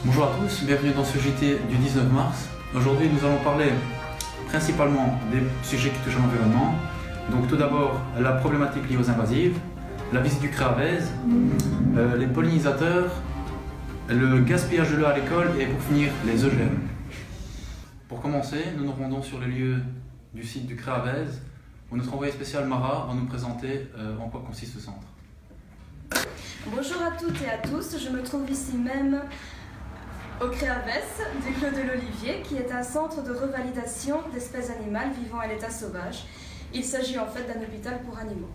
Bonjour à tous, bienvenue dans ce JT du 19 mars. Aujourd'hui, nous allons parler principalement des sujets qui touchent à l'environnement. Donc tout d'abord, la problématique liée aux invasives, la visite du Créavez, les pollinisateurs, le gaspillage de l'eau à l'école et pour finir, les OGM. Pour commencer, nous nous rendons sur les lieux du site du Créavez où notre envoyé spécial Mara va nous présenter en quoi consiste ce centre. Bonjour à toutes et à tous, je me trouve ici même au Créavez du Clos de l'Olivier, qui est un centre de revalidation d'espèces animales vivant à l'état sauvage. Il s'agit en fait d'un hôpital pour animaux.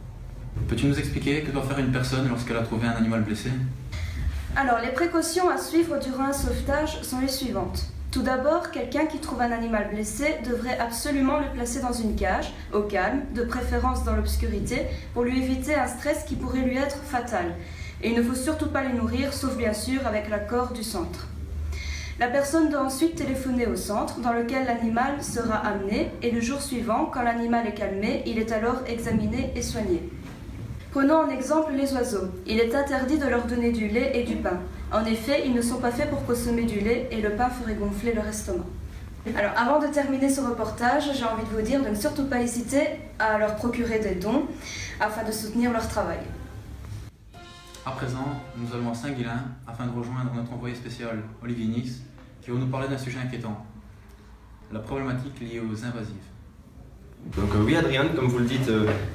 Peux-tu nous expliquer que doit faire une personne lorsqu'elle a trouvé un animal blessé? Alors, les précautions à suivre durant un sauvetage sont les suivantes. Tout d'abord, quelqu'un qui trouve un animal blessé devrait absolument le placer dans une cage, au calme, de préférence dans l'obscurité, pour lui éviter un stress qui pourrait lui être fatal. Et il ne faut surtout pas les nourrir, sauf bien sûr avec l'accord du centre. La personne doit ensuite téléphoner au centre dans lequel l'animal sera amené et le jour suivant, quand l'animal est calmé, il est alors examiné et soigné. Prenons en exemple les oiseaux. Il est interdit de leur donner du lait et du pain. En effet, ils ne sont pas faits pour consommer du lait et le pain ferait gonfler leur estomac. Alors, avant de terminer ce reportage, j'ai envie de vous dire de ne surtout pas hésiter à leur procurer des dons afin de soutenir leur travail. À présent, nous allons à Saint-Guilain afin de rejoindre notre envoyé spécial Olivier Nice qui va nous parler d'un sujet inquiétant, la problématique liée aux invasives. Donc oui Adrien, comme vous le dites,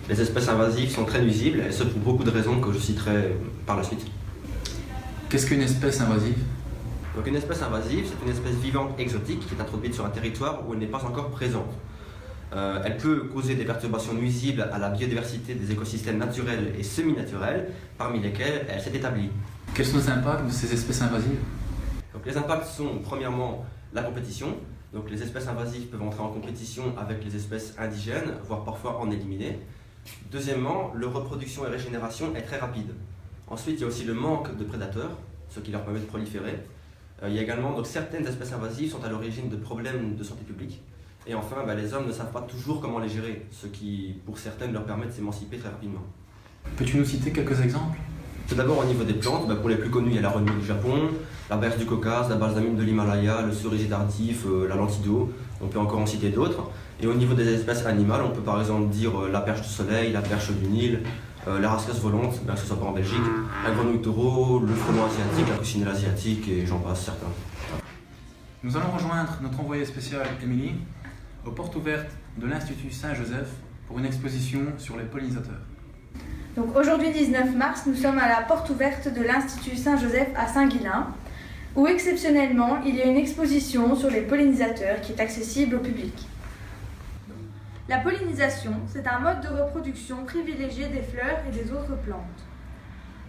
les espèces invasives sont très nuisibles, et ce pour beaucoup de raisons que je citerai par la suite. Qu'est-ce qu'une espèce invasive? Donc une espèce invasive, c'est une espèce vivante exotique qui est introduite sur un territoire où elle n'est pas encore présente. Elle peut causer des perturbations nuisibles à la biodiversité des écosystèmes naturels et semi-naturels, parmi lesquels elle s'est établie. Quels sont les impacts de ces espèces invasives? Donc les impacts sont premièrement la compétition. Donc les espèces invasives peuvent entrer en compétition avec les espèces indigènes, voire parfois en éliminer. Deuxièmement, leur reproduction et régénération est très rapide. Ensuite, il y a aussi le manque de prédateurs, ce qui leur permet de proliférer. Il y a également donc, certaines espèces invasives sont à l'origine de problèmes de santé publique. Et enfin, les hommes ne savent pas toujours comment les gérer, ce qui, pour certaines, leur permet de s'émanciper très rapidement. Peux-tu nous citer quelques exemples? Tout d'abord, au niveau des plantes, pour les plus connus, il y a la renouille du Japon, la berce du Caucase, la balsamine de l'Himalaya, le cerisier d'Ardif, la lentido. On peut encore en citer d'autres. Et au niveau des espèces animales, on peut par exemple dire la perche du soleil, la perche du Nil, la rascasse volante, que ce soit pas en Belgique, la grenouille taureau, le frelon asiatique, la coccinelle asiatique et j'en passe certains. Nous allons rejoindre notre envoyé spécial Émilie aux portes ouvertes de l'Institut Saint-Joseph pour une exposition sur les pollinisateurs. Donc aujourd'hui 19 mars, nous sommes à la porte ouverte de l'Institut Saint-Joseph à Saint-Guilain, où exceptionnellement il y a une exposition sur les pollinisateurs qui est accessible au public. La pollinisation, c'est un mode de reproduction privilégié des fleurs et des autres plantes.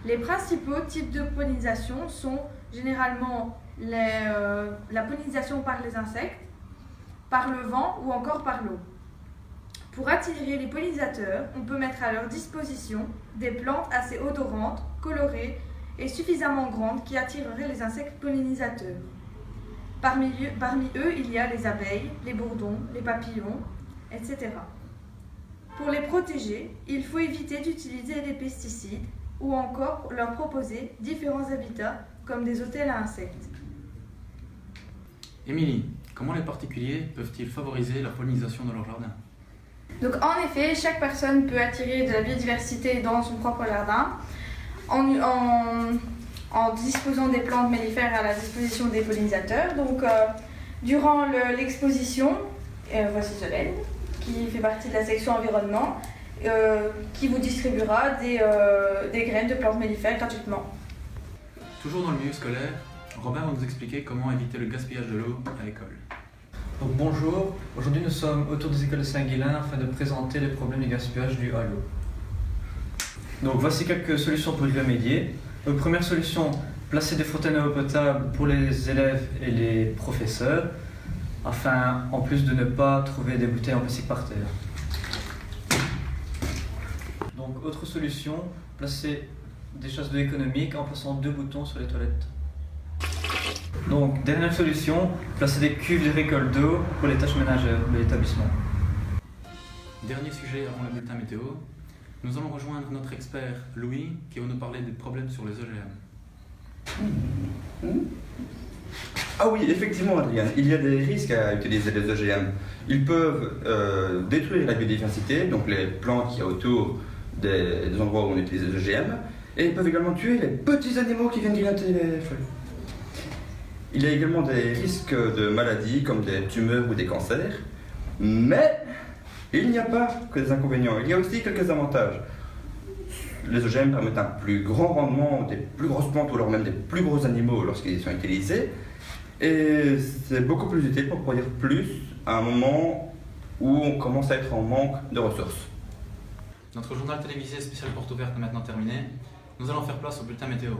Les principaux types de pollinisation sont généralement la pollinisation par les insectes, par le vent ou encore par l'eau. Pour attirer les pollinisateurs, on peut mettre à leur disposition des plantes assez odorantes, colorées et suffisamment grandes qui attireraient les insectes pollinisateurs. Parmi eux, il y a les abeilles, les bourdons, les papillons, etc. Pour les protéger, il faut éviter d'utiliser des pesticides ou encore leur proposer différents habitats comme des hôtels à insectes. Émilie, comment les particuliers peuvent-ils favoriser la pollinisation de leur jardin? Donc en effet, chaque personne peut attirer de la biodiversité dans son propre jardin en disposant des plantes mellifères à la disposition des pollinisateurs. Donc durant l'exposition, voici Solène, qui fait partie de la section environnement, qui vous distribuera des graines de plantes mellifères gratuitement. Toujours dans le milieu scolaire, Robin va nous expliquer comment éviter le gaspillage de l'eau à l'école. Donc bonjour, aujourd'hui nous sommes autour des écoles de Saint-Guilain afin de présenter les problèmes du gaspillage dû à l'eau. Donc voici quelques solutions pour y remédier. Donc, première solution, placer des fontaines à eau potable pour les élèves et les professeurs, afin en plus de ne pas trouver des bouteilles en plastique par terre. Donc autre solution, placer des chasses d'eau économiques en plaçant 2 boutons sur les toilettes. Donc, dernière solution, placer des cuves de récolte d'eau pour les tâches ménagères de l'établissement. Dernier sujet avant le bulletin météo, nous allons rejoindre notre expert Louis qui va nous parler des problèmes sur les OGM. Ah oui, effectivement, Adrien, il y a des risques à utiliser les OGM. Ils peuvent détruire la biodiversité, donc les plantes qu'il y a autour des endroits où on utilise les OGM, et ils peuvent également tuer les petits animaux qui viennent grignoter les feuilles. Il y a également des risques de maladies comme des tumeurs ou des cancers, mais il n'y a pas que des inconvénients, il y a aussi quelques avantages. Les OGM permettent un plus grand rendement des plus grosses plantes ou alors même des plus gros animaux lorsqu'ils sont utilisés, et c'est beaucoup plus utile pour produire plus à un moment où on commence à être en manque de ressources. Notre journal télévisé spécial Porte Ouverte est maintenant terminé. Nous allons faire place au bulletin météo.